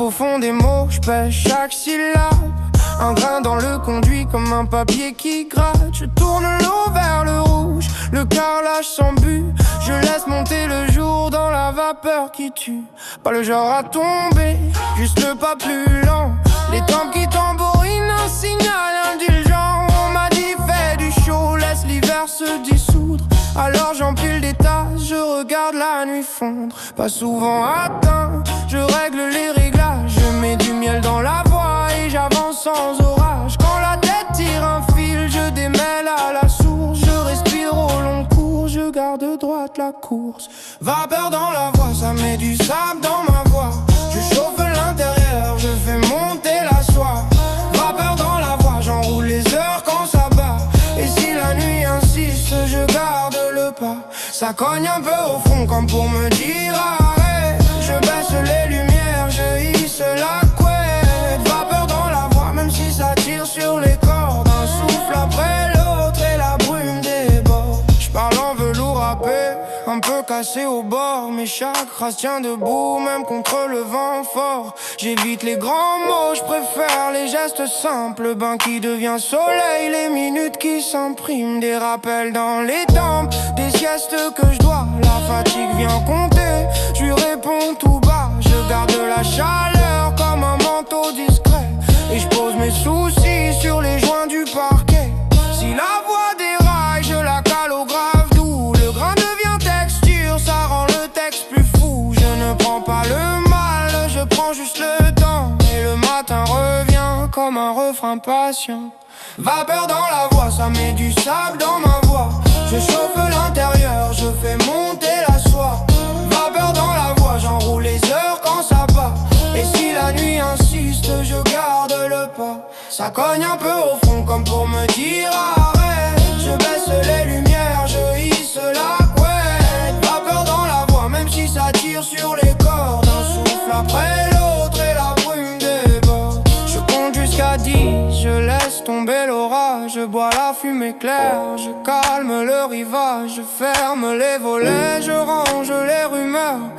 au fond des mots, je pêche chaque syllabe. Un grain dans le conduit comme un papier qui gratte. Je tourne l'eau vers le rouge, le carrelage sans but. Je laisse monter le jour dans la vapeur qui tue. Pas le genre à tomber, juste le pas plus lent. Les tempes qui tambourinent, un signal indulgent. On m'a dit fais du chaud, laisse l'hiver se dissoudre. Alors j'empile des tasses, je regarde la nuit fondre. Pas souvent atteint, je règle les réglages. Je mets du miel dans la voix et j'avance sans orage. Quand la tête tire un fil, je démêle à la source. Je respire au long cours, je garde droite la course. Vapeur dans la voix, ça met du sable dans ma voix. Je chauffe l'intérieur, je fais monter la soie. Vapeur dans la voix, j'enroule les heures quand ça bat. Et si la nuit insiste, je garde le pas. Ça cogne un peu au fond comme pour me dire arrête. Je baisse les lumières, je hisse la couette. Vapeur dans la voix, même si ça tire sur les cordes. Un souffle après l'autre et la brume déborde. Je parle en velours râpé, un peu cassé au bord. Mes chakras tiennent debout, même contre le vent fort. J'évite les grands mots, je préfère les gestes simples. Bain qui devient soleil, les minutes qui s'impriment. Des rappels dans les tempes, des siestes que je dois. La fatigue vient compter, je lui réponds tout bas. Je garde la chaleur comme un manteau discret. Et je pose mes soucis sur les joints du parquet. Si la voix déraille, je la cale au grave doux. Le grain devient texture, ça rend le texte plus fou. Je ne prends pas le mal, je prends juste le temps. Et le matin revient comme un refrain patient. Vapeur dans la voix, ça met du sable dans ma voix. Je chauffe l'intérieur, je fais monter la soie. Vapeur dans la voix, j'enroule les heures quand ça bat. Et si la nuit insiste, je garde le pas. Ça cogne un peu au fond comme pour me dire arrête. Je baisse les lumières, je hisse la couette. Vapeur dans la voix, même si ça tire sur les cordes. Un souffle après l'autre et la brume déborde. Je compte jusqu'à 10, je laisse tomber l'orage. Je bois la fumée claire, je calme le rivage. Je ferme les volets, je range les rumeurs.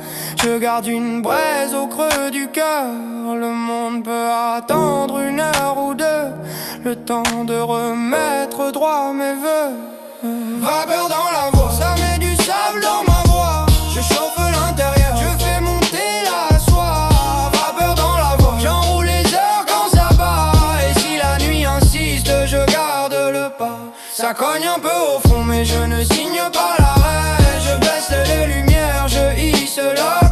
Je garde une braise au creux du cœur. Le monde peut attendre 1 heure ou 2, le temps de remettre droit mes vœux. Vapeur dans la voix, ça met du sable dans ma voix. Je chauffe l'intérieur, je fais monter la soie. Vapeur dans la voix, j'enroule les heures quand ça bat. Et si la nuit insiste, je garde le pas. Ça cogne un peu au fond, mais je ne signe pas l'arrêt. Je baisse les lumières, je hisse la